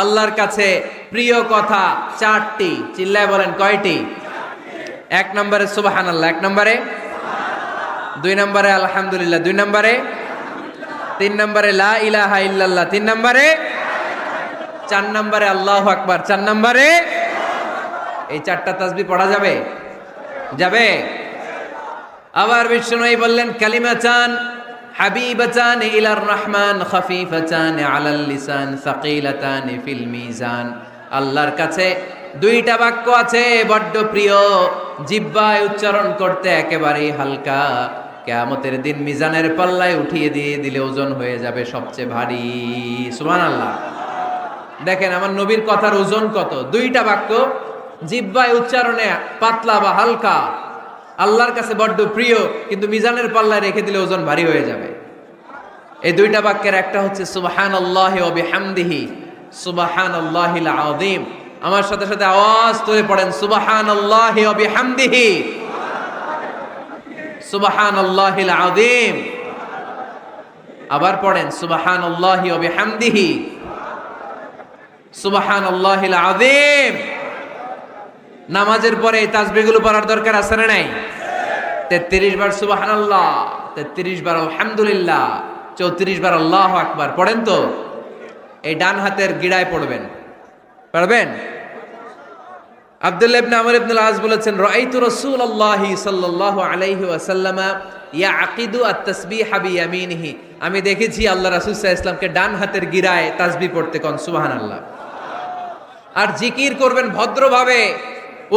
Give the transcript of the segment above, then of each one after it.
আল্লাহর কাছে প্রিয় কথা চারটি, চিল্লায় বলেন কয়টি? এক নম্বরে সুবহানাল্লাহ, এক নম্বরে, দুই নম্বরে আলহামদুলিল্লাহ, দুই নম্বরে, তিন নম্বরে লা ইলাহা ইল্লাল্লাহ, তিন নম্বরে, চার নম্বরে আল্লাহু আকবার, চার নম্বরে। এই চারটা তাসবিহ পড়া যাবে? যাবে? আবার বিষ্ণুই বললেন কালিমাতান হাবিবাতান ইলার রহমান খাফিফাতান আলাল লিসান সাকিলাতান ফিল মিজান। আল্লাহর কাছে দুইটা বাক্য আছে বড্ড প্রিয়, জিহ্বায় উচ্চারণ করতে একেবারেই হালকা, কিয়ামতের দিন মিজানের পাল্লায় উঠিয়ে দিয়ে দিলে ওজন হয়ে যাবে সবচেয়ে ভারী। সুবহানাল্লাহ। দেখেন আমার নবীর কথার ওজন কত, দুইটা বাক্য জিহ্বায় উচ্চারণে পাতলা বা হালকা, আল্লাহর কাছে বড্ড প্রিয়, কিন্তু মিজানের পাল্লায় রেখে দিলে ওজন ভারী হয়ে যাবে। এই দুইটা বাক্যের একটা হচ্ছে সুবহানাল্লাহি ওয়া বিহামদিহি সুবহানাল্লাহিল আযীম। আমার সাথে সাথে আওয়াজ তুলে পড়েন সুবহানাল্লাহি ওয়া বিহামদিহি সুবহানাল্লাহিল আযীম। আবার পড়েন সুবহানাল্লাহি ওয়া বিহামদিহি সুবহানাল্লাহিল আযীম। নামাজের পরে এই তাসবিহগুলো পড়ার দরকার আছে না নাই? 33 বার সুবহানাল্লাহ, 33 বার আলহামদুলিল্লাহ, 34 বার আল্লাহু আকবার পড়েন তো। এই ডান হাতের গিড়ায় পড়বেন, পারবেন? আব্দুল্লাহ ইবনে আমর ইবনে আল-আস বলেছেন রাআইতু রাসূলুল্লাহি সাল্লাল্লাহু আলাইহি ওয়াসাল্লাম ইয়াকিদু আত-তাসবিহা বিয়ামিনিহি। আমি দেখেছি আল্লাহ রাসূল সাল্লাল্লাহু আলাইহি ওয়াসাল্লামকে ডান হাতের গিড়ায় তাসবিহ পড়তে কোন সুবহানাল্লাহ। আর জিকির করবেন ভদ্রভাবে,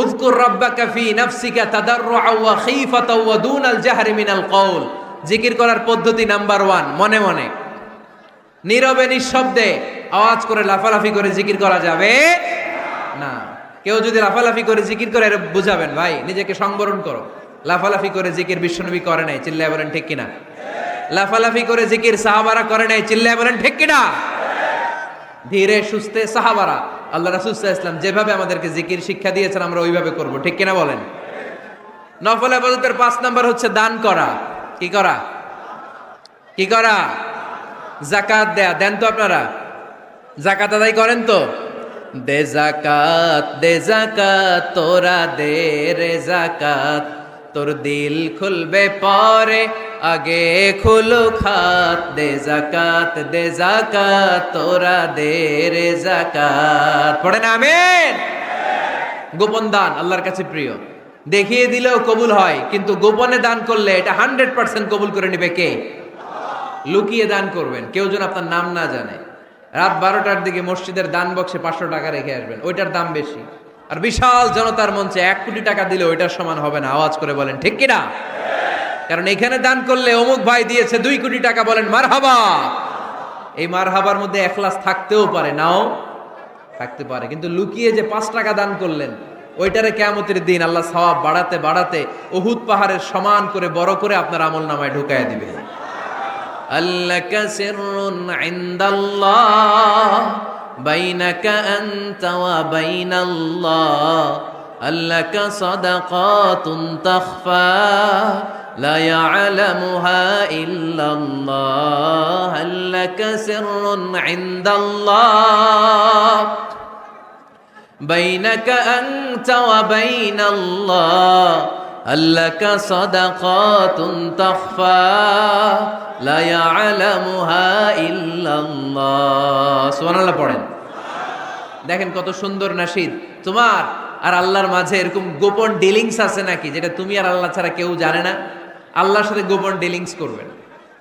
উযকুর রাব্বাকা ফি নাফসিকা তাদাররুআ ওয়া খীফাতা ওয়া দুনাল জাহরি মিনাল কওল। জিকির করার পদ্ধতি নাম্বার 1 মনে মনে, নীরবে নিঃশব্দে, আওয়াজ করে লাফালাফি করে জিকির করা যাবে না। কেউ যদি লাফালাফি করে জিকির করে এর বুঝাবেন ভাই নিজেকে সংবরণ করো। লাফালাফি করে জিকির বিশ্বনবী করে নাই, চিল্লায় বলেন ঠিক কিনা? লাফালাফি করে জিকির সাহাবারা করে নাই, চিল্লায় বলেন ঠিক কিনা? ধীরে সুস্থে সাহাবারা, আল্লাহ রাসূল সাল্লাল্লাহু আলাইহি ওয়াসাল্লাম যেভাবে আমাদেরকে জিকির শিক্ষা দিয়েছেন আমরা ওইভাবে করব, ঠিক কিনা বলেন? নফল ইবাদতের 5 নাম্বার হচ্ছে দান করা। কি করা? কি করা? যাকাত দেয়া। দেন তো আপনারা? যাকাত আদায় করেন তো? দে যাকাত তোরা দে রে যাকাত, তোর দিল খুলবে পরে আগে খুলো খাত। দে যাকাত তোরা দে রে যাকাত। পড়েন আমিন। গোপন দান আল্লাহর কাছে প্রিয়, দেখিয়ে দিলেও কবুল হয়, কিন্তু গোপনে দান করলে এটা 100% কবুল করে নেবে কে? লুকিয়ে দান করবেন, কেউ যেন আপনার নাম না জানে। রাত 12টার দিকে মসজিদের দান বক্সে 500 টাকা রেখে আসবেন, ওইটার দাম বেশি। আর বিশাল জনতার মঞ্চে 1 কোটি টাকা দিলে ওইটার সমান হবে না। আওয়াজ করে বলেন ঠিক কিনা? কারণ এখানে দান করলে অমুক ভাই দিয়েছে 2 কোটি টাকা, বলেন মারহাবা। এই মারহাবার মধ্যে এখলাস থাকতেও পারে, নাও থাকতে পারে, কিন্তু লুকিয়ে যে 5 টাকা দান করলেন ওইটারে কিয়ামতের দিন আল্লাহ সওয়াব বাড়াতে বাড়াতে উহুদ পাহাড়ের সমান করে বড় করে আপনার আমলনামায় ঢুকায় দিবে। আল্লাকা সিররুন ইনদাল্লাহ বাইনাকা আনতা ওয়া বাইনাল্লাহ, আল্লাকা সাদাকাতুন তাখফা লা ইয়ালামুহা ইল্লাল্লাহ, আল্লাকা সিররুন ইনদাল্লাহ বাইনাকা আনতা ওয়া বাইনাল্লাহ, আল্লাকা সাদাকাতুন তাখফা লা ইয়ালামুহা ইল্লাল্লাহ। সুবহানাল্লাহ পড়েন। দেখেন কত সুন্দর নাশিদ। তোমার আর আল্লাহর মাঝে এরকম গোপন ডিলিংস আছে নাকি যেটা তুমি আর আল্লাহ ছাড়া কেউ জানে না? আল্লাহর সাথে গোপন ডিলিংস করবেন।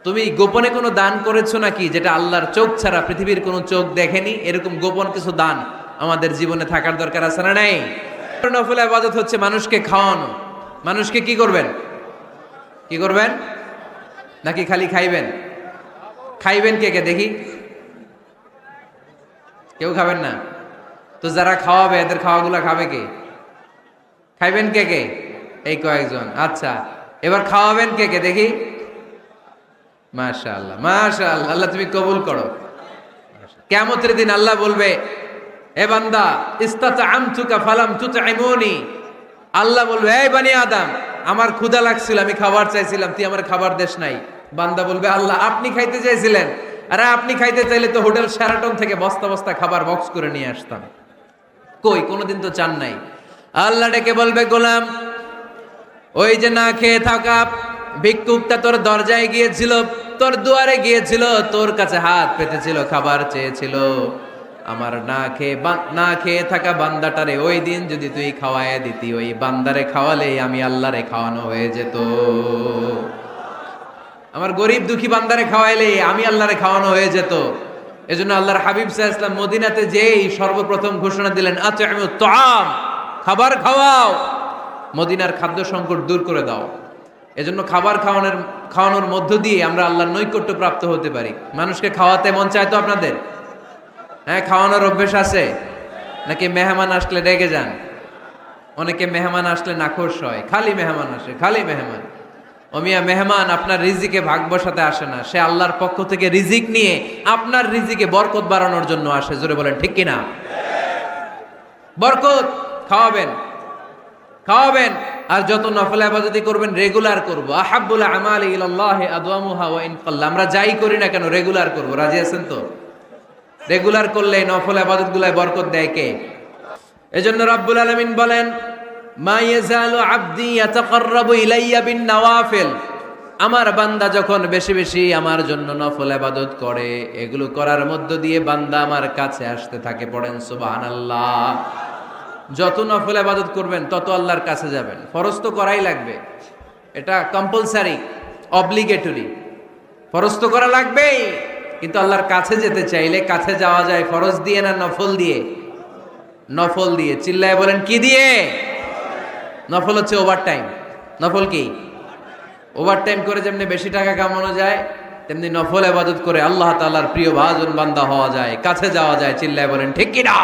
তুমি গোপনে কোনো দান করেছো নাকি যেটা আল্লাহর চোখ ছাড়া পৃথিবীর কোনো চোখ দেখেনি? এরকম গোপন কিছু দান আমাদের জীবনে থাকার দরকার আছে না নাই? নফল ইবাদত হচ্ছে মানুষকে খাওয়ানো। মানুষকে কি করবেন? কি করবেন? নাকি খালি খাইবেন? খাইবেন কে কে দেখি? কেউ খাবেন না তো যারা খাওয়াবে এদের খাওয়াগুলা খাবে কে? খাইবেন কে কে? এই কয়েকজন। আচ্ছা, এবার খাওয়াবেন কে কে দেখি? মাশাআল্লাহ মাশাআল্লাহ, আল্লাহ তুমি কবুল করো। কিয়ামতের দিন আল্লাহ বলবে, এ বান্দা ইস্তাতআমতুকা ফালাম তুতঈমুনি। আল্লাহ বলবে, এই বনি আদম, আমার ক্ষুধা লাগছিল, আমি খাবার চাইছিলাম, তুই আমার খাবার দেশ নাই। বান্দা বলবে, আল্লাহ আপনি খাইতে চাইছিলেন, আরে আপনি খাইতে চাইলে তো হোটেল শেরাটন থেকে বস্তা বস্তা খাবার বক্স করে নিয়ে আসতাম। কই, কোনোদিন তো চান নাই। আল্লাহ ডেকে বলবে, গোলাম ওই যে না খেয়ে থাকা ভিক্ষুকটা তোর দরজায় গিয়েছিল, তোর দুয়ারে গিয়েছিল, তোর কাছে হাত পেতেছিল, খাবার চেয়েছিল। আমার না খেয়ে থাকা বান্দাটারে ওই দিন যদি তুই খাওয়ায় দিতি, ওই বান্দারে খাওয়ালে আমি আল্লাহরে খাওয়ানো হয়ে যেত। আমার গরিব দুঃখী বান্দারে খাওয়াইলে আমি আল্লাহরে খাওয়ানো হয়ে যেত। এজন্য আল্লাহর হাবিব সাল্লাল্লাহু আলাইহি ওয়াসাল্লাম মদিনাতে যেই সর্বপ্রথম ঘোষণা দিলেন, আত'ইমুত তাআম, খাবার খাওয়াও, মদিনার খাদ্য সংকট দূর করে দাও। এজন্য খাবার খাওয়ানোর মধ্য দিয়ে আমরা আল্লাহর নৈকট্য প্রাপ্ত হতে পারি। মানুষকে খাওয়াতে মন চায় তো আপনাদের? হ্যাঁ, খাওয়ানোর অভ্যেস আছে নাকি? মেহমান আসলে রেগে যান? অনেকে মেহমান আসলে নাখোশ হয়, খালি মেহমান আসে, খালি মেহমান। ও মিয়া, মেহমান আপনার রিজিকে ভাগ বসাতে আসে না, সে আল্লাহর পক্ষ থেকে রিজিক নিয়ে আপনার রিজিকে বরকত বাড়ানোর জন্য আসে। জোরে বলেন ঠিক কিনা? বরকত খাওয়াবেন, খাওয়াবেন। আর যত নফল ইবাদতি করবেন রেগুলার করব। আহাব্বুল আমালি ইলাল্লাহি আদওয়ামুহা ওয়া ইন কাল্লা। আমরা যাই করি না কেন রেগুলার করব। রাজি আছেন তো? রেগুলার করলে নফল ইবাদতগুলোয় বরকত দেয় কে? এজন্য রাব্বুল আলামিন বলেন, মা ইয়াজালু আবদি ইয়াতাকাররাবু ইলাইয়া বিন নওয়াফিল। আমার বান্দা যখন বেশি বেশি আমার জন্য নফল ইবাদত করে, এগুলো করার মধ্য দিয়ে বান্দা আমার কাছে আসতে থাকে। পড়েন সুবহানাল্লাহ। যত নফল ইবাদত করবেন তত আল্লাহর কাছে যাবেন। ফরজ তো করাই লাগবে, এটা কম্পালসারি, অব্লিগেটরি। ফরজ তো করা লাগবেই, কিন্তু আল্লাহর কাছে যেতে চাইলে কাছে যাওয়া যায় ফরজ দিয়ে না নফল দিয়ে? নফল দিয়ে। চিল্লায় বলেন কি দিয়ে? নফল হচ্ছে ওভারটাইম। নফল কি? ওভারটাইম করে যেমনি বেশি টাকা কামানো যায়, তেমনি নফল ইবাদত করে আল্লাহ তাআলার প্রিয় ভাজন বান্দা হওয়া যায়, কাছে যাওয়া যায়। চিল্লায় বলেন ঠিক কি না?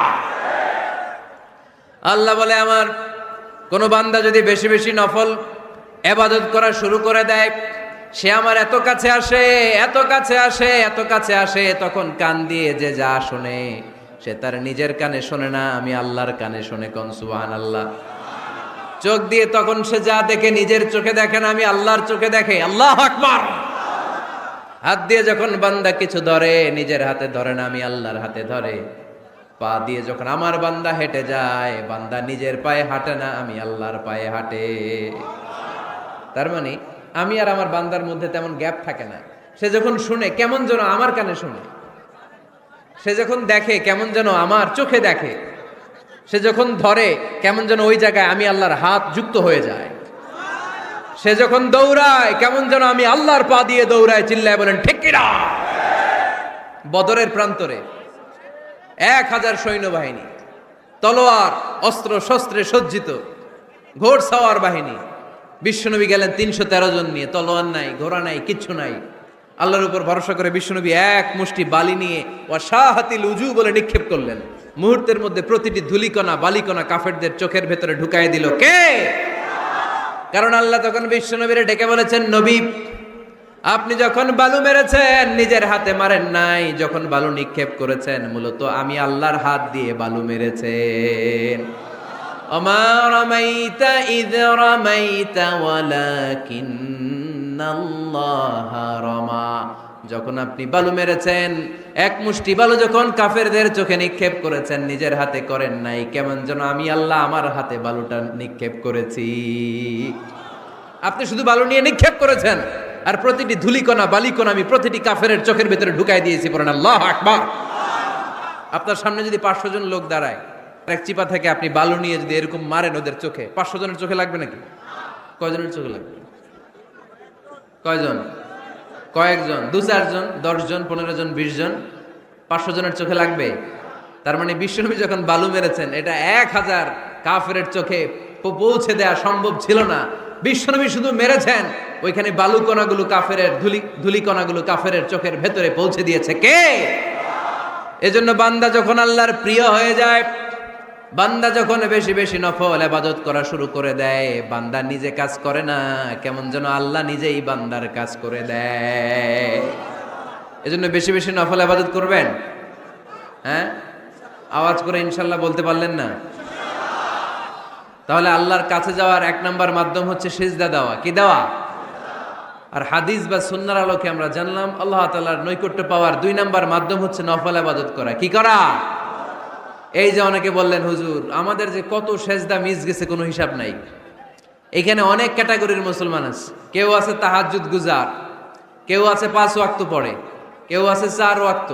আল্লাহ বলে, আমার কোন বান্দা যদি বেশি বেশি নফল ইবাদত করা শুরু করে দেয়, সে আমার এত কাছে আসে, এত কাছে আসে, এত কাছে আসে, তখন কান দিয়ে যে যা শোনে সে তার নিজের কানে শোনে না, আমি আল্লাহর কানে শোনে। কোন সুবহানাল্লাহ। চোখ দিয়ে তখন সে যা দেখে নিজের চোখে দেখে না, আমি আল্লাহর চোখে দেখে। আল্লাহু আকবার। হাত দিয়ে যখন বান্দা কিছু ধরে, নিজের হাতে ধরে না, আমি আল্লাহর হাতে ধরে। পা দিয়ে যখন আমার বান্দা হেঁটে যায়, বান্দা নিজের পায়ে হাঁটে না, আমি আল্লাহর পায়ে হাঁটে। তার মানে আমি আর আমার বান্দার মধ্যে তেমন গ্যাপ থাকে না। সে যখন শুনে কেমন যেন আমার কানে শুনে, সে যখন দেখে কেমন যেন আমার চোখে দেখে, সে যখন ধরে কেমন যেন ওই জায়গায় আমি আল্লাহর হাত যুক্ত হয়ে যায়। সে যখন দৌড়ায় কেমন যেন আমি আল্লাহর পা দিয়ে দৌড়ায়। চিল্লায় বলেন ঠিক কিনা? বদরের প্রান্তরে 1000 সৈন্যবাহিনী, তলোয়ার অস্ত্র শস্ত্রে সজ্জিত, ঘোড়সাওয়ার বাহিনী। বিশ্বনবী গেলেন 313 জন নিয়ে, তলোয়ার নাই, ঘোড়া নাই, কিচ্ছু নাই। আল্লাহর উপর ভরসা করে বিশ্বনবী এক মুষ্টি বালি নিয়ে ওয়াশাহাতিল উজু বলে নিক্ষেপ করলেন। মুহূর্তের মধ্যে প্রতিটি ধুলিকণা বালিকণা কাফেরদের চোখের ভেতরে ঢুকাই দিল কে? কারণ আল্লাহ তখন বিশ্বনবীরে ডেকে বলেছেন, নবী আপনি যখন বালু মেরেছেন নিজের হাতে মারেন নাই, যখন বালু নিক্ষেপ করেছেন মূলত আমি আল্লাহর হাত দিয়ে বালু মেরেছেন। ওমা রামাইতা ইয রামাইতা ওয়ালাকিন্নাল্লাহা রামা। যখন আপনি বালু মেরেছেন, এক মুষ্টি বালু যখন কাফেরদের চোখে নিক্ষেপ করেছেন, নিজের হাতে করেন নাই, কেমন যেন আমি আল্লাহ আমার হাতে বালুটা নিক্ষেপ করেছি। আপনি শুধু বালু নিয়ে নিক্ষেপ করেছেন, আর প্রতিটি ধুলিকণা বালিকণা আমি প্রতিটি কাফেরের চোখের ভেতরে ঢুকাই দিয়েছি। পড়েন আল্লাহু আকবার। আপনার সামনে যদি 500 জন লোক দাঁড়ায়, এক চিপা থেকে আপনি বালু নিয়ে যদি এরকম মারেন ওদের চোখে, 500 জনের চোখে লাগবে নাকি? কয়জনের চোখে লাগবে? কয়জন? কয়েকজন, 2-4 জন, 10 জন, 15 জন, 20 জন, 500 জনের চোখে লাগবে। তার মানে বিশ্বনবী যখন বালু মেরেছেন, এটা 1000 কাফেরের চোখে পৌঁছে দেয়া সম্ভব ছিল না। বিশ্বনবী শুধু মেরেছেন, ওইখানে বালু কণাগুলো কাফেরের ধুলি কণাগুলো কাফেরের চোখের ভেতরে পৌঁছে দিয়েছে কে? এজন্য বান্দা যখন আল্লাহর প্রিয় হয়ে যায়, বান্দা যখন বেশি বেশি নফল ইবাদত করা শুরু করে দেয়, বান্দা নিজে কাজ করে না, কেমন যেন আল্লাহ নিজেই বান্দার কাজ করে দেয়। এজন্য বেশি বেশি নফল ইবাদত করবেন। হ্যাঁ, আওয়াজ করে ইনশাল্লাহ বলতে পারলেন না? তাহলে আল্লাহর কাছে যাওয়ার 1 নাম্বার মাধ্যম হচ্ছে সিজদা দেওয়া। কি দেওয়া? আর হাদিস বা সুন্নাহর আলোকে আমরা জানলাম আল্লাহ তাআলার নৈকট্য পাওয়ার 2 নাম্বার মাধ্যম হচ্ছে নফল ইবাদত করা। কি করা? এই যে অনেকে বললেন হুজুর আমাদের যে কত সেজদা মিস গেছে কোনো হিসাব নাই। এখানে অনেক ক্যাটাগরির মুসলমান আছে। কেউ আছে তাহাজ্জুদ গুজার, কেউ আছে 5 ওয়াক্ত পড়ে, কেউ আছে 4 ওয়াক্ত,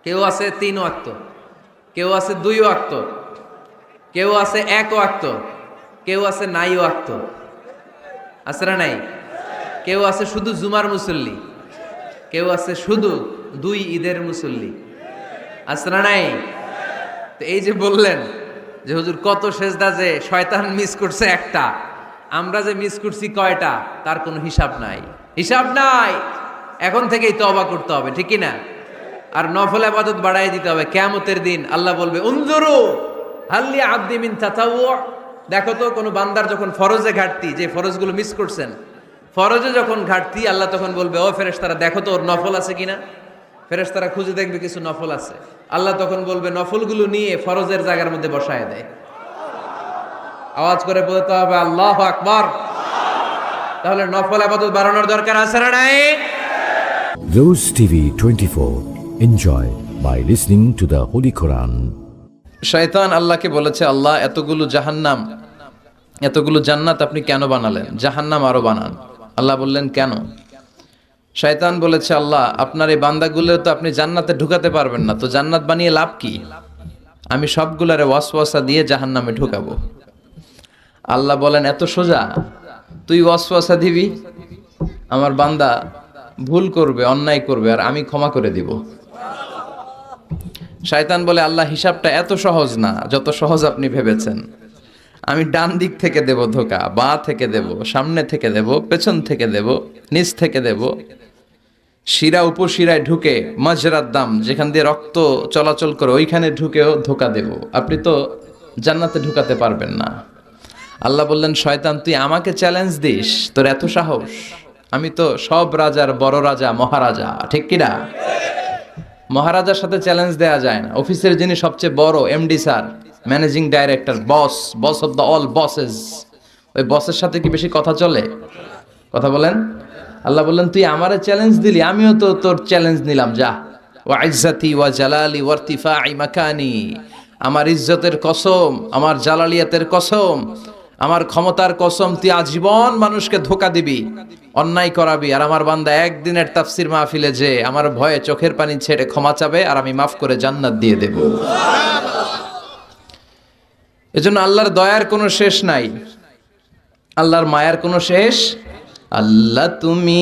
কেউ আছে 3 ওয়াক্ত, কেউ আছে 2 ওয়াক্ত, কেউ আছে 1 ওয়াক্ত, কেউ আছে নাই ওয়াক্ত। আছে না নাই? কেউ আছে শুধু জুমার মুসল্লি, কেউ আছে শুধু 2 ঈদের মুসল্লি। আছে না নাই? তো এই যে বললেন যে হুজুর কত সেজদা যে শয়তান মিস করছে একটা, আমরা যে মিস করছি কয়টা তার কোনো হিসাব নাই। হিসাব নাই। এখন থেকেই তওবা করতে হবে, ঠিক কি না? আর নফল ইবাদত বাড়াই দিতে হবে। কিয়ামতের দিন আল্লাহ বলবে উনজুরু হাল্লি আব্দি মিন তাতাওয়ু, দেখো তো কোন বান্দার যখন ফরজে ঘাটতি, যে ফরজগুলো মিস করছেন, ফরজে যখন ঘাটতি আল্লাহ তখন বলবে ও ফেরেশতারা দেখো তো ওর নফল আছে কিনা। ফেরেশতারা খুঁজে দেখবে কিছু নফল আছে, আল্লাহ তখন বলবে নফলগুলো নিয়ে ফরজের জায়গার মধ্যে বসায় দেয়। আওয়াজ করে বলতে হবে আল্লাহু আকবার। তাহলে নফল ইবাদত বাড়ানোর দরকার আছে না নাই? Rose TV 24. Enjoy by listening to the Holy Quran. শয়তান আল্লাহকে বলেছে আল্লাহ এতগুলো জাহান্নাম, এতগুলো জান্নাত আপনি কেন বানালেন? জাহান্নাম আরো বানান। আল্লাহ বললেন কেন? শয়তান বলেছে আল্লাহ আপনার এই বান্দাগুলো তো আপনি জান্নাতে ঢুকাতে পারবেন না, তো জান্নাত বানিয়ে লাভ কি? আমি সবগুলারে ওয়াসওয়াসা দিয়ে জাহান্নামে ঢুকাবো। আল্লাহ বলেন এত সোজা? তুই ওয়াসওয়াসা দিবি, আমার বান্দা ভুল করবে, অন্যায় করবে, আর আমি ক্ষমা করে দিব। শয়তান বলে আল্লাহ হিসাবটা এত সহজ না যত সহজ আপনি ভেবেছেন। আমি ডান দিক থেকে দেব ধোকা, বাঁ থেকে দেব, সামনে থেকে দেব, পেছন থেকে দেব, নিচ থেকে দেব, শিরা উপশিরায় ঢুকে মাজরার দাম যেখান দিয়ে রক্ত চলাচল করে ওইখানে ঢুকেও ধোকা দেব। আপনি তো জান্নাতে ঢুকাতে পারবেন না। আল্লাহ বললেন শয়তান তুই আমাকে চ্যালেঞ্জ দিস, তোর এত সাহস? আমি তো সব রাজার বড় রাজা, মহারাজা, ঠিক কিনা? মহারাজার সাথে চ্যালেঞ্জ দেয়া যায় না। অফিসের যিনি সবচেয়ে বড় MD sir, managing director, boss, boss of the all buses, ওই বসের সাথে কি বেশি কথা চলে? কথা বলেন। আল্লাহ বললেন তুই আমারে চ্যালেঞ্জ দিলি, আমিও তো তোর চ্যালেঞ্জ নিলাম, যা। ওয়া ইজ্জতি ওয়া জালালি ওয়া ইরতিফাই মাকানি, আমার ইজ্জতের কসম, আমার জালালিয়াতের কসম, আমার ক্ষমতার কসম, তুই আজীবন মানুষকে ধোকা দিবি, অন্যায় করাবি, আর আমার বান্দা একদিনের তাফসির মাহফিলে যে আমার ভয়ে চোখের পানি ছেড়ে ক্ষমা চাবে আর আমি মাফ করে জান্নাত দিয়ে দেব। এজন্য আল্লাহর দয়ার কোনো শেষ নাই, আল্লাহর মায়ার কোনো শেষ। আল্লাহ তুমি